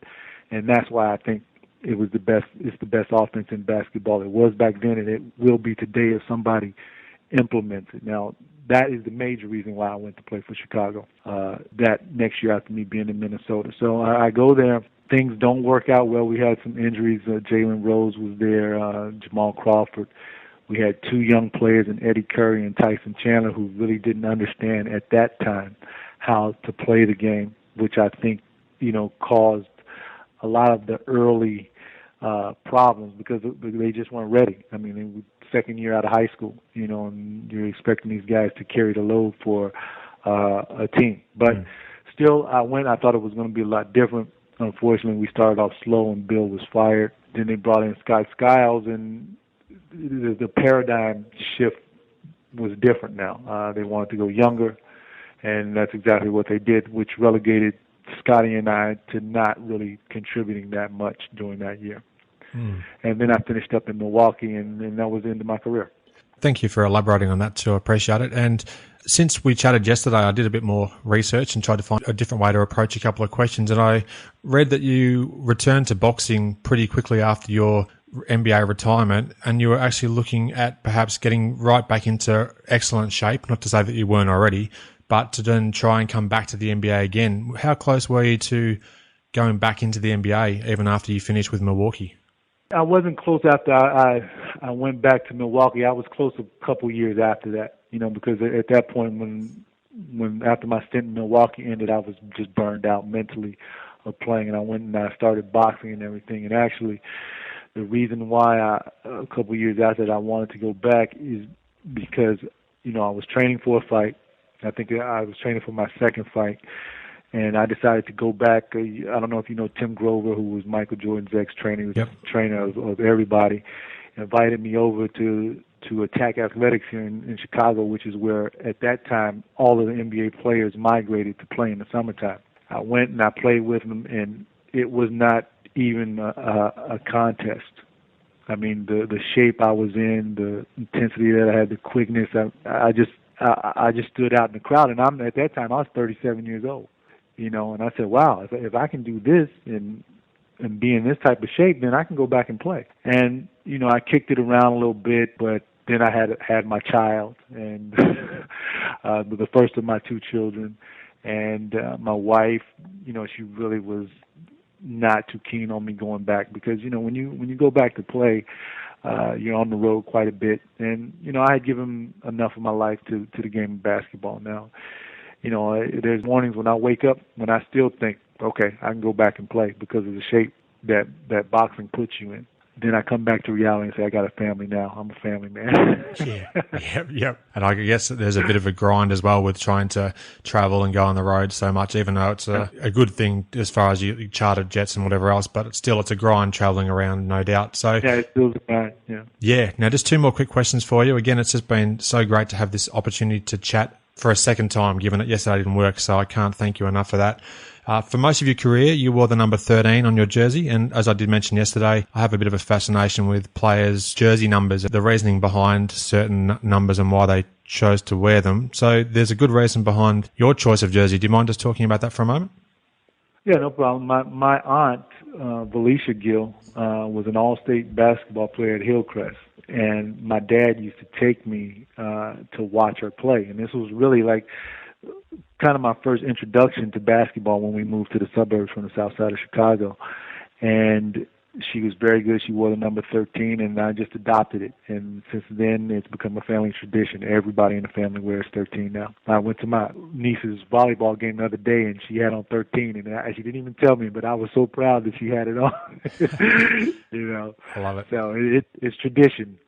And that's why I think it was the best. It's the best offense in basketball. It was back then, and it will be today if somebody implements it. Now, that is the major reason why I went to play for Chicago that next year after me being in Minnesota. So I go there. Things don't work out well. We had some injuries. Jalen Rose was there, Jamal Crawford. We had 2 young players in Eddie Curry and Tyson Chandler who really didn't understand at that time how to play the game, which I think, you know, caused a lot of the early problems because they just weren't ready. I mean, they were second year out of high school, you know, and you're expecting these guys to carry the load for a team. But still, I thought it was going to be a lot different. Unfortunately, we started off slow and Bill was fired. Then they brought in Scott Skiles, and the paradigm shift was different now. They wanted to go younger, and that's exactly what they did, which relegated Scottie and I to not really contributing that much during that year. And then I finished up in Milwaukee, and that was the end of my career.
Thank you for elaborating on that too. I appreciate it. And since we chatted yesterday, I did a bit more research and tried to find a different way to approach a couple of questions. And I read that you returned to boxing pretty quickly after your NBA retirement, and you were actually looking at perhaps getting right back into excellent shape. Not to say that you weren't already, but to then try and come back to the NBA again. How close were you to going back into the NBA even after you finished with Milwaukee?
I wasn't close after I went back to Milwaukee. I was close a couple years after that, you know, because at that point when after my stint in Milwaukee ended, I was just burned out mentally of playing, and I went and I started boxing and everything. And actually, the reason why a couple years after that I wanted to go back is because, you know, I was training for a fight. I think I was training for my second fight. And I decided to go back. I don't know if you know Tim Grover, who was Michael Jordan's ex-trainer, who was the trainer of everybody, invited me over to Attack Athletics here in Chicago, which is where, at that time, all of the NBA players migrated to play in the summertime. I went and I played with them, and it was not even a contest. I mean, the shape I was in, the intensity that I had, the quickness, I just stood out in the crowd. And at that time, I was 37 years old. You know, and I said, wow, if I can do this and be in this type of shape, then I can go back and play. And, you know, I kicked it around a little bit, but then I had my child, and the first of my 2 children. And my wife, you know, she really was not too keen on me going back because, you know, when you go back to play, you're on the road quite a bit. And, you know, I had given enough of my life to the game of basketball now. You know, there's mornings when I wake up when I still think, okay, I can go back and play because of the shape that boxing puts you in. Then I come back to reality and say, I got a family now. I'm a family man.
Yep. And I guess there's a bit of a grind as well with trying to travel and go on the road so much, even though it's a good thing as far as you chartered jets and whatever else, but it's a grind traveling around, no doubt. So
yeah, it's still a grind, yeah. Yeah.
Now, just 2 more quick questions for you. Again, it's just been so great to have this opportunity to chat for a second time, given that yesterday didn't work, so I can't thank you enough for that. For most of your career, you wore the number 13 on your jersey, and as I did mention yesterday, I have a bit of a fascination with players' jersey numbers, the reasoning behind certain numbers and why they chose to wear them. So there's a good reason behind your choice of jersey. Do you mind just talking about that for a moment?
Yeah, no problem. My aunt, Felicia Gill, was an all-state basketball player at Hillcrest, and my dad used to take me to watch her play. And this was really like kind of my first introduction to basketball when we moved to the suburbs from the south side of Chicago. And she was very good. She wore the number 13, and I just adopted it. And since then, it's become a family tradition. Everybody in the family wears 13 now. I went to my niece's volleyball game the other day, and she had on 13, and she didn't even tell me, but I was so proud that she had it on.
I love it.
So it's tradition.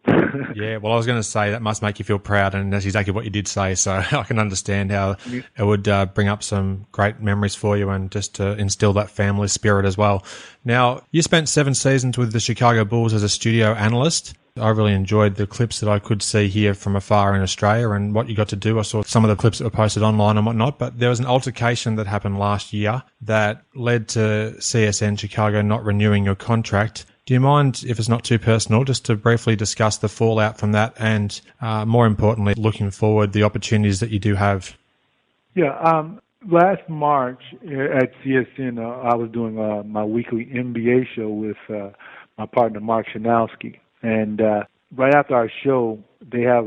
Yeah, well, I was going to say that must make you feel proud, and that's exactly what you did say. So I can understand how it would bring up some great memories for you and just to instill that family spirit as well. Now, you spent 7 seasons with the Chicago Bulls as a studio analyst. I really enjoyed the clips that I could see here from afar in Australia and what you got to do. I saw some of the clips that were posted online and whatnot, but there was an altercation that happened last year that led to CSN Chicago not renewing your contract. Do you mind, if it's not too personal, just to briefly discuss the fallout from that and, more importantly, looking forward, the opportunities that you do have?
Yeah, last March at CSN, I was doing my weekly NBA show with my partner, Mark Shanowski. And right after our show, they have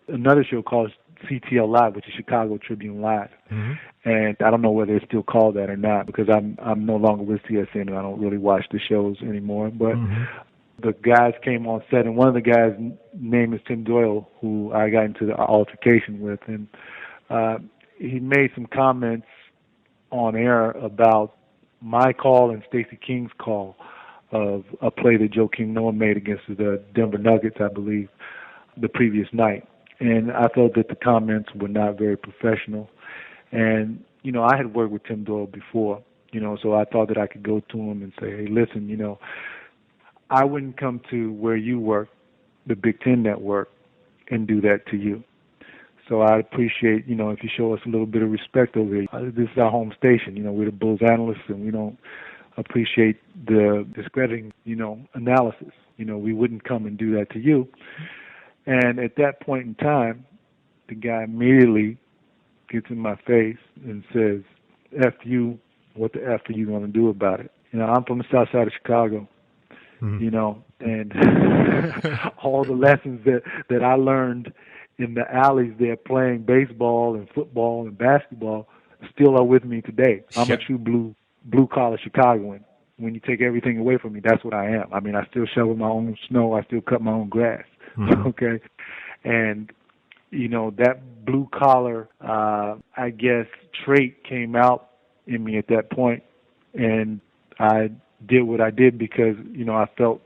another show called CTL Live, which is Chicago Tribune Live. Mm-hmm. And I don't know whether it's still called that or not because I'm no longer with CSN and I don't really watch the shows anymore. But the guys came on set, and one of the guys' name is Tim Doyle, who I got into the altercation with. And he made some comments on air about my call and Stacey King's call of a play that Joe King Noah made against the Denver Nuggets, I believe, the previous night. And I felt that the comments were not very professional. And, I had worked with Tim Doyle before, so I thought that I could go to him and say, hey, listen, I wouldn't come to where you work, the Big Ten Network, and do that to you. So I appreciate, if you show us a little bit of respect over here. This is our home station. We're the Bulls analysts, and we don't appreciate the discrediting, analysis. We wouldn't come and do that to you. And at that point in time, the guy immediately gets in my face and says, F you, what the F are you going to do about it? I'm from the south side of Chicago, and all the lessons that I learned in the alleys there playing baseball and football and basketball still are with me today. I'm a true blue-collar Chicagoan. When you take everything away from me, that's what I am. I mean, I still shovel my own snow. I still cut my own grass, okay? And, that blue-collar, I guess, trait came out in me at that point, and I did what I did because, I felt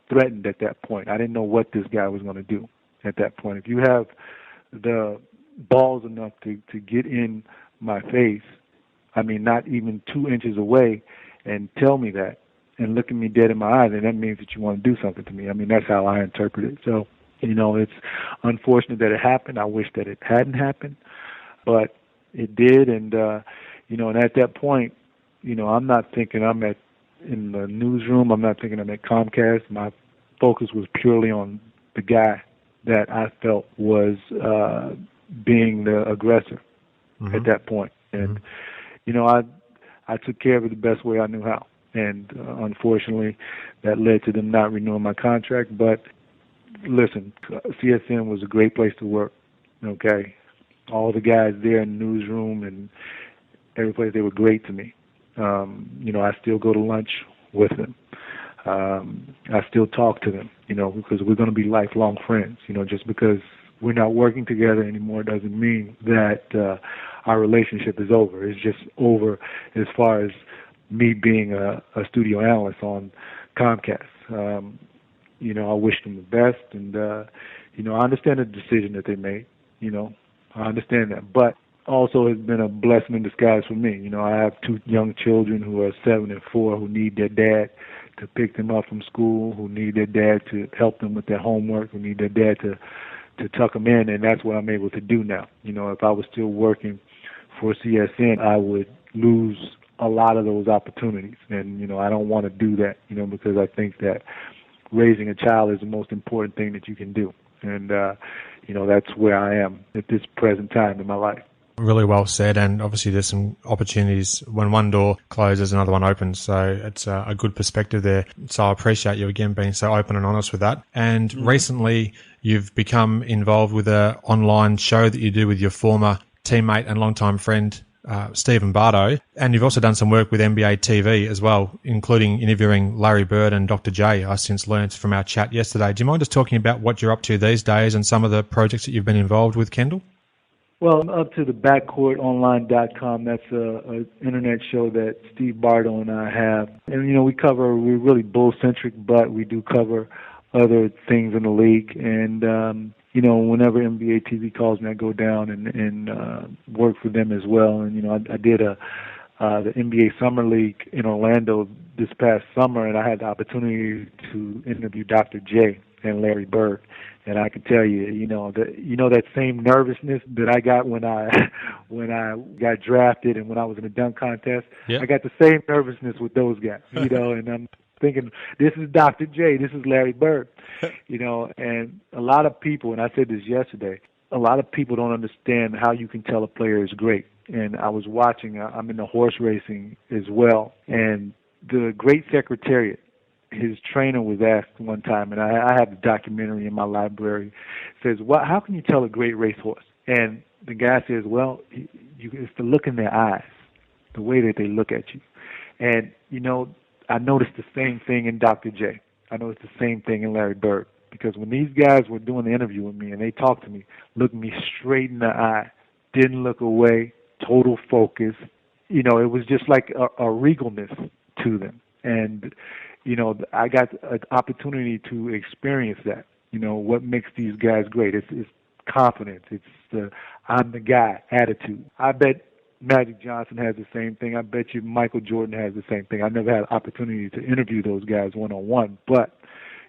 threatened at that point. I didn't know what this guy was going to do at that point. If you have the balls enough to get in my face, I mean, not even 2 inches away, and tell me that and look at me dead in my eyes, and that means that you want to do something to me. I mean, that's how I interpret it. So, it's unfortunate that it happened. I wish that it hadn't happened, but it did. And, and at that point, I'm not thinking I'm in the newsroom. I'm not thinking I'm at Comcast. My focus was purely on the guy that I felt was being the aggressor at that point. And, I took care of it the best way I knew how. And unfortunately, that led to them not renewing my contract. But listen, CSN was a great place to work, okay? All the guys there in the newsroom and every place, they were great to me. I still go to lunch with them. I still talk to them, because we're going to be lifelong friends. Just because we're not working together anymore doesn't mean that our relationship is over. It's just over as far as me being a studio analyst on Comcast. I wish them the best, and I understand the decision that they made. I understand that, but also it's been a blessing in disguise for me. I have 2 young children who are 7 and 4 who need their dad to pick them up from school, who need their dad to help them with their homework, who need their dad to tuck them in, and that's what I'm able to do now. If I was still working for CSN, I would lose a lot of those opportunities, and I don't want to do that, because I think that raising a child is the most important thing that you can do, and that's where I am at this present time in my life.
Really well said, and obviously there's some opportunities. When one door closes, another one opens, so it's a good perspective there. So I appreciate you again being so open and honest with that. And recently you've become involved with an online show that you do with your former teammate and longtime friend, Stephen Bardo, and you've also done some work with NBA TV as well, including interviewing Larry Bird and Dr. J, I since learned from our chat yesterday. Do you mind just talking about what you're up to these days and some of the projects that you've been involved with, Kendall?
Well, I'm up to the backcourtonline.com. That's an internet show that Steve Bardo and I have. And, we're really bull-centric, but we do cover other things in the league. And, whenever NBA TV calls me, I go down and work for them as well. And, I did the NBA Summer League in Orlando this past summer, and I had the opportunity to interview Dr. J and Larry Bird. And I can tell you, that same nervousness that I got when I got drafted and when I was in the dunk contest,
yeah.
I got the same nervousness with those guys, and I'm thinking, this is Dr. J, this is Larry Bird, and a lot of people, and I said this yesterday, a lot of people don't understand how you can tell a player is great. And I was watching, I'm in the horse racing as well, and the great Secretariat, his trainer was asked one time, and I have the documentary in my library, says, how can you tell a great racehorse? And the guy says, it's the look in their eyes, the way that they look at you. And, I noticed the same thing in Dr. J. I noticed the same thing in Larry Bird. Because when these guys were doing the interview with me and they talked to me, looked me straight in the eye, didn't look away, total focus, it was just like a regalness to them. And, I got an opportunity to experience that. What makes these guys great? It's confidence. It's the I'm the guy attitude. I bet Magic Johnson has the same thing. I bet you Michael Jordan has the same thing. I never had an opportunity to interview those guys one-on-one, but,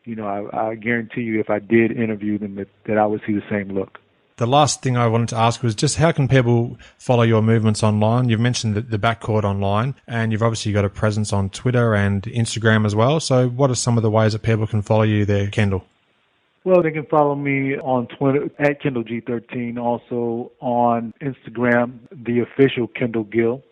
I guarantee you if I did interview them that I would see the same look.
The last thing I wanted to ask was just how can people follow your movements online? You've mentioned the backcourt online, and you've obviously got a presence on Twitter and Instagram as well. So what are some of the ways that people can follow you there, Kendall?
Well, they can follow me on Twitter at KendallG13, also on Instagram, the official Kendall Gill.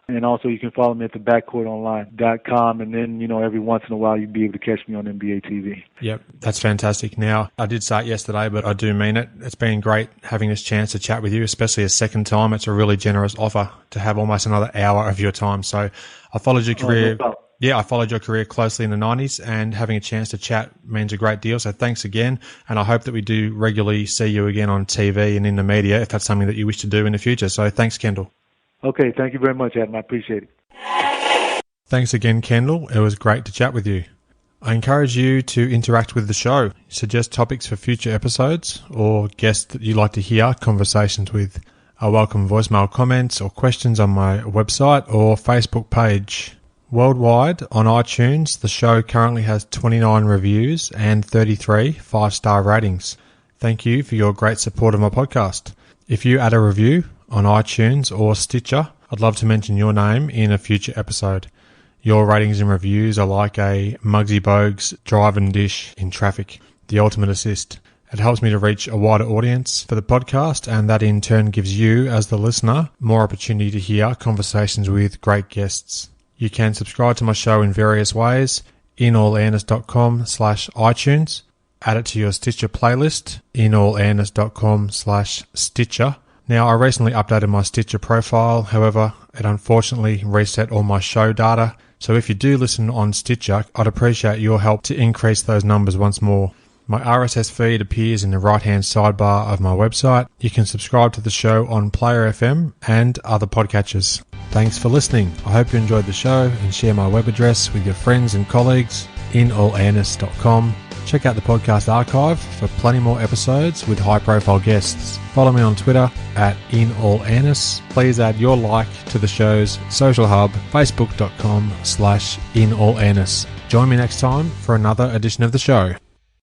And also you can follow me at the backcourtonline.com, and then, every once in a while you'll be able to catch me on NBA TV.
Yep, that's fantastic. Now, I did say it yesterday, but I do mean it. It's been great having this chance to chat with you, especially a second time. It's a really generous offer to have almost another hour of your time. So I followed your career. I followed your career closely in the 90s, and having a chance to chat means a great deal. So thanks again. And I hope that we do regularly see you again on TV and in the media if that's something that you wish to do in the future. So thanks, Kendall.
Okay, thank you very much, Adam. I appreciate it.
Thanks again, Kendall. It was great to chat with you. I encourage you to interact with the show, suggest topics for future episodes, or guests that you'd like to hear conversations with. I welcome voicemail comments or questions on my website or Facebook page. Worldwide, on iTunes, the show currently has 29 reviews and 33 5-star ratings. Thank you for your great support of my podcast. If you add a review on iTunes or Stitcher, I'd love to mention your name in a future episode. Your ratings and reviews are like a Muggsy Bogues drive and dish in traffic, the ultimate assist. It helps me to reach a wider audience for the podcast, and that in turn gives you, as the listener, more opportunity to hear conversations with great guests. You can subscribe to my show in various ways, inallairness.com/iTunes, add it to your Stitcher playlist, inallairness.com/Stitcher. Now, I recently updated my Stitcher profile, however, it unfortunately reset all my show data, so if you do listen on Stitcher, I'd appreciate your help to increase those numbers once more. My RSS feed appears in the right-hand sidebar of my website. You can subscribe to the show on Player FM and other podcatchers. Thanks for listening. I hope you enjoyed the show, and share my web address with your friends and colleagues, inallairness.com. Check out the podcast archive for plenty more episodes with high-profile guests. Follow me on Twitter at inallairness. Please add your like to the show's social hub, facebook.com/inallairness. Join me next time for another edition of the show.